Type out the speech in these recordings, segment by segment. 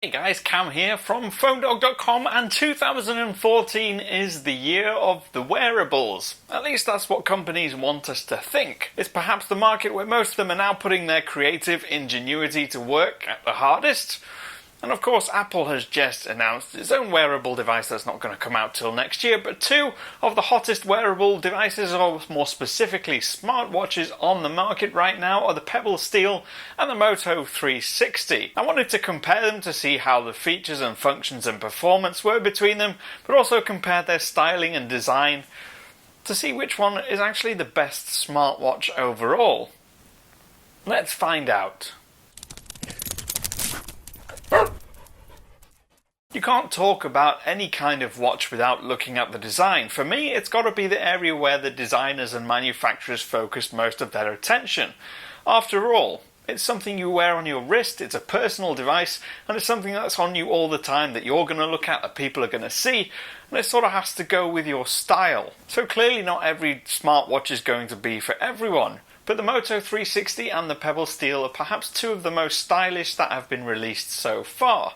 Hey guys, Cam here from PhoneDog.com, and 2014 is the year of the wearables. At least that's what companies want us to think. It's perhaps the market where most of them are now putting their creative ingenuity to work at the hardest. And of course, Apple has just announced its own wearable device that's not going to come out till next year, but two of the hottest wearable devices, or more specifically smartwatches on the market right now, are the Pebble Steel and the Moto 360. I wanted to compare them to see how the features and functions and performance were between them, but also compare their styling and design to see which one is actually the best smartwatch overall. Let's find out. You can't talk about any kind of watch without looking at the design. For me, it's got to be the area where the designers and manufacturers focus most of their attention. After all, it's something you wear on your wrist, it's a personal device, and it's something that's on you all the time that you're going to look at, that people are going to see, and it sort of has to go with your style. So clearly not every smartwatch is going to be for everyone. But the Moto 360 and the Pebble Steel are perhaps two of the most stylish that have been released so far.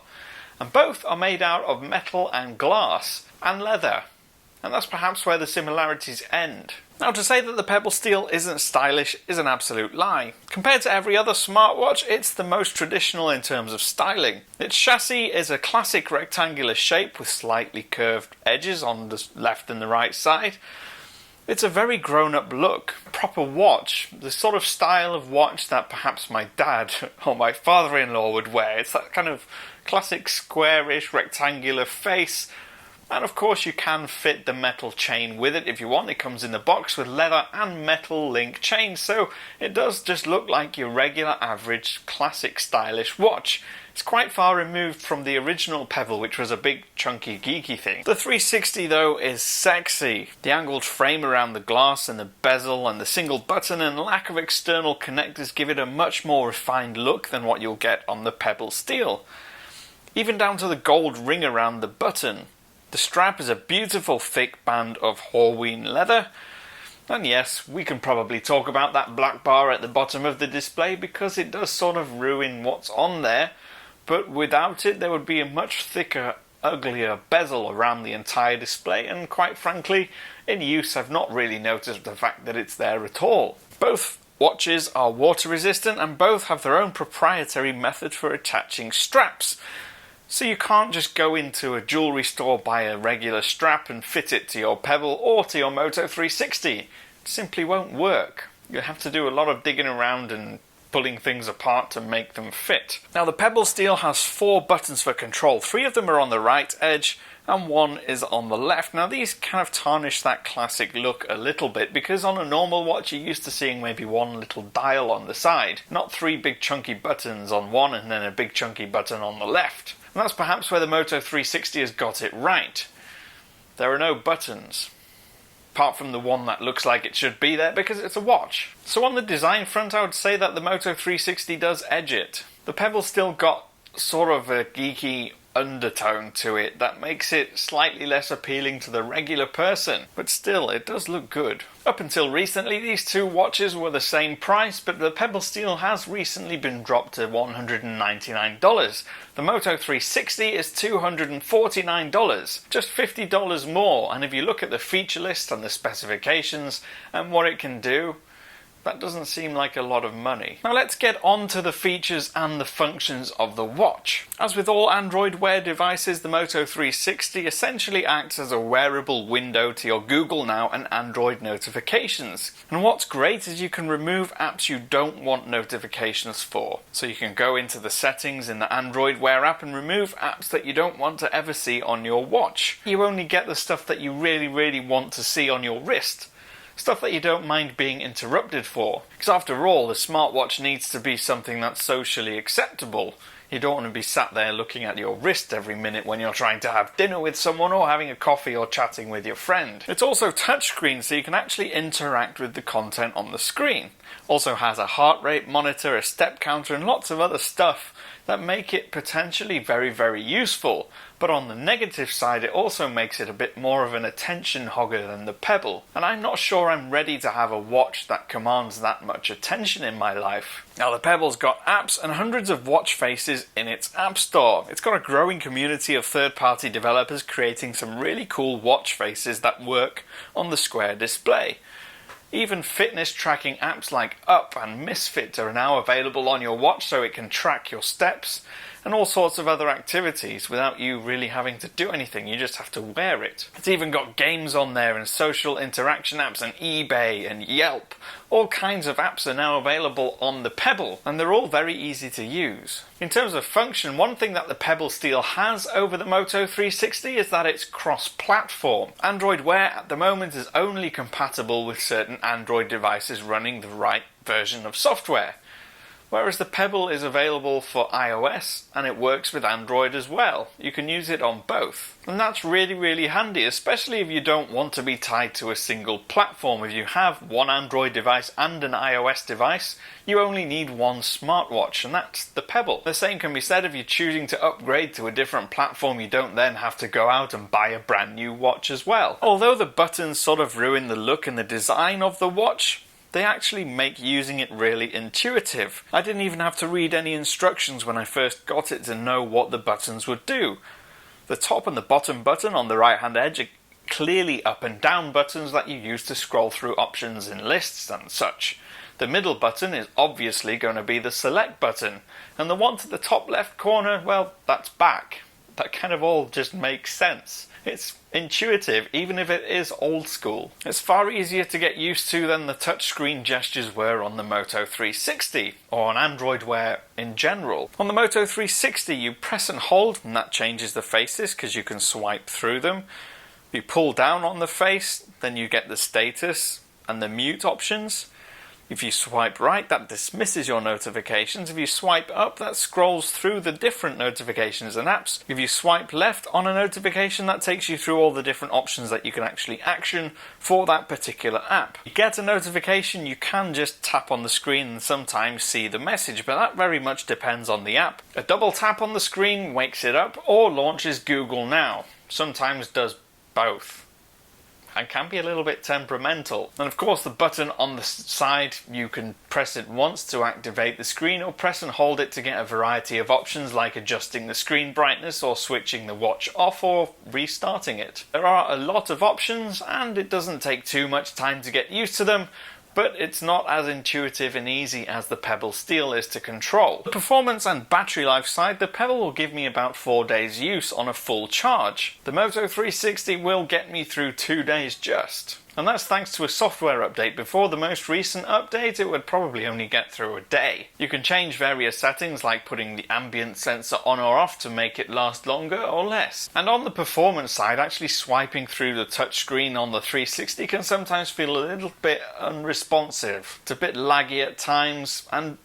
And both are made out of metal and glass and leather. And that's perhaps where the similarities end. Now, to say that the Pebble Steel isn't stylish is an absolute lie. Compared to every other smartwatch, it's the most traditional in terms of styling. Its chassis is a classic rectangular shape with slightly curved edges on the left and the right side. It's a very grown-up look, proper watch, the sort of style of watch that perhaps my dad or my father-in-law would wear. It's that kind of classic squarish rectangular face, and of course you can fit the metal chain with it if you want. It comes in the box with leather and metal link chains, so it does just look like your regular average classic stylish watch. It's quite far removed from the original Pebble, which was a big chunky geeky thing. The 360 though is sexy. The angled frame around the glass and the bezel and the single button and lack of external connectors give it a much more refined look than what you'll get on the Pebble Steel. Even down to the gold ring around the button. The strap is a beautiful thick band of Horween leather. And yes, we can probably talk about that black bar at the bottom of the display because it does sort of ruin what's on there. But without it, there would be a much thicker, uglier bezel around the entire display, and quite frankly, in use I've not really noticed the fact that it's there at all. Both watches are water resistant and both have their own proprietary method for attaching straps. So you can't just go into a jewellery store, buy a regular strap and fit it to your Pebble or to your Moto 360. It simply won't work. You'll have to do a lot of digging around and pulling things apart to make them fit. Now, the Pebble Steel has 4 buttons for control. 3 of them are on the right edge and 1 is on the left. Now, these kind of tarnish that classic look a little bit because on a normal watch you're used to seeing maybe 1 little dial on the side, not 3 big chunky buttons on one and then a big chunky button on the left. And that's perhaps where the Moto 360 has got it right. There are no buttons, apart from the one that looks like it should be there because it's a watch. So on the design front, I would say that the Moto 360 does edge it. The Pebble still got sort of a geeky undertone to it that makes it slightly less appealing to the regular person, but still it does look good. Up until recently, these two watches were the same price, but the Pebble Steel has recently been dropped to $199. The Moto 360 is $249, just $50 more, and if you look at the feature list and the specifications and what it can do, that doesn't seem like a lot of money. Now let's get on to the features and the functions of the watch. As with all Android Wear devices, the Moto 360 essentially acts as a wearable window to your Google Now and Android notifications. And what's great is you can remove apps you don't want notifications for. So you can go into the settings in the Android Wear app and remove apps that you don't want to ever see on your watch. You only get the stuff that you really want to see on your wrist. Stuff that you don't mind being interrupted for. Because after all, the smartwatch needs to be something that's socially acceptable. You don't want to be sat there looking at your wrist every minute when you're trying to have dinner with someone or having a coffee or chatting with your friend. It's also touchscreen, so you can actually interact with the content on the screen. Also has a heart rate monitor, a step counter, and lots of other stuff that make it potentially very, very useful. But on the negative side, it also makes it a bit more of an attention hogger than the Pebble. And I'm not sure I'm ready to have a watch that commands that much attention in my life. Now, the Pebble's got apps and hundreds of watch faces in its app store. It's got a growing community of third-party developers creating some really cool watch faces that work on the square display. Even fitness tracking apps like Up and Misfit are now available on your watch so it can track your steps and all sorts of other activities without you really having to do anything. You just have to wear it. It's even got games on there and social interaction apps and eBay and Yelp. All kinds of apps are now available on the Pebble, and they're all very easy to use. In terms of function, one thing that the Pebble Steel has over the Moto 360 is that it's cross-platform. Android Wear at the moment is only compatible with certain Android devices running the right version of software, whereas the Pebble is available for iOS and it works with Android as well. You can use it on both. And that's really, really handy, especially if you don't want to be tied to a single platform. If you have one Android device and an iOS device, you only need one smartwatch, and that's the Pebble. The same can be said if you're choosing to upgrade to a different platform. You don't then have to go out and buy a brand new watch as well. Although the buttons sort of ruin the look and the design of the watch, they actually make using it really intuitive. I didn't even have to read any instructions when I first got it to know what the buttons would do. The top and the bottom button on the right hand edge are clearly up and down buttons that you use to scroll through options in lists and such. The middle button is obviously going to be the select button, and the one to the top left corner, well, that's back. That kind of all just makes sense. It's intuitive, even if it is old school. It's far easier to get used to than the touchscreen gestures were on the Moto 360, or on Android Wear in general. On the Moto 360, you press and hold, and that changes the faces because you can swipe through them. If you pull down on the face, then you get the status and the mute options. If you swipe right, that dismisses your notifications. If you swipe up, that scrolls through the different notifications and apps. If you swipe left on a notification, that takes you through all the different options that you can actually action for that particular app. You get a notification, you can just tap on the screen and sometimes see the message, but that very much depends on the app. A double tap on the screen wakes it up or launches Google Now. Sometimes does both, and can be a little bit temperamental. And of course the button on the side, you can press it once to activate the screen or press and hold it to get a variety of options like adjusting the screen brightness or switching the watch off or restarting it. There are a lot of options and it doesn't take too much time to get used to them, but it's not as intuitive and easy as the Pebble Steel is to control. The performance and battery life side, the Pebble will give me about 4 days use on a full charge. The Moto 360 will get me through 2 days just. And that's thanks to a software update. Before the most recent update, it would probably only get through a day. You can change various settings like putting the ambient sensor on or off to make it last longer or less. And on the performance side, actually swiping through the touchscreen on the 360 can sometimes feel a little bit unresponsive. It's a bit laggy at times, and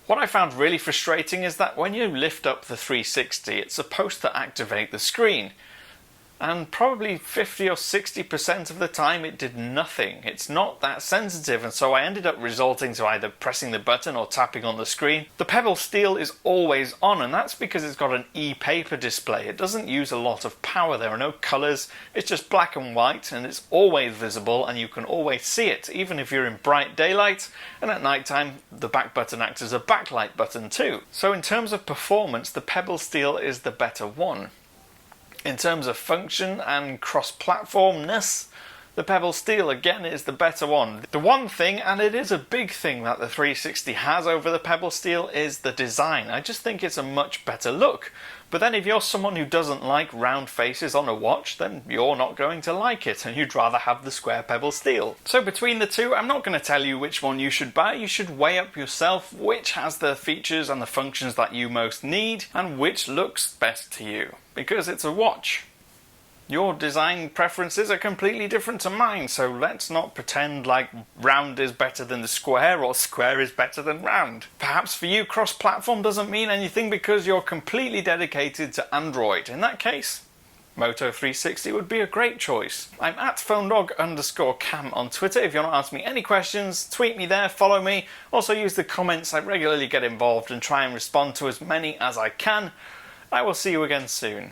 what I found really frustrating is that when you lift up the 360, it's supposed to activate the screen. And probably 50 or 60% of the time it did nothing. It's not that sensitive, and so I ended up resorting to either pressing the button or tapping on the screen. The Pebble Steel is always on, and that's because it's got an e-paper display. It doesn't use a lot of power. There are no colours. It's just black and white, and it's always visible, and you can always see it, even if you're in bright daylight. And at night time, the back button acts as a backlight button too. So in terms of performance, the Pebble Steel is the better one. In terms of function and cross-platformness, the Pebble Steel again is the better one. The one thing, and it is a big thing, that the 360 has over the Pebble Steel is the design. I just think it's a much better look. But then if you're someone who doesn't like round faces on a watch, then you're not going to like it, and you'd rather have the square Pebble Steel. So between the two, I'm not going to tell you which one you should buy. You should weigh up yourself which has the features and the functions that you most need, and which looks best to you. Because it's a watch. Your design preferences are completely different to mine, so let's not pretend like round is better than the square or square is better than round. Perhaps for you cross-platform doesn't mean anything because you're completely dedicated to Android. In that case, Moto 360 would be a great choice. I'm at phonedog_cam on Twitter. If you want to ask me any questions, tweet me there, follow me. Also use the comments. I regularly get involved and try and respond to as many as I can. I will see you again soon.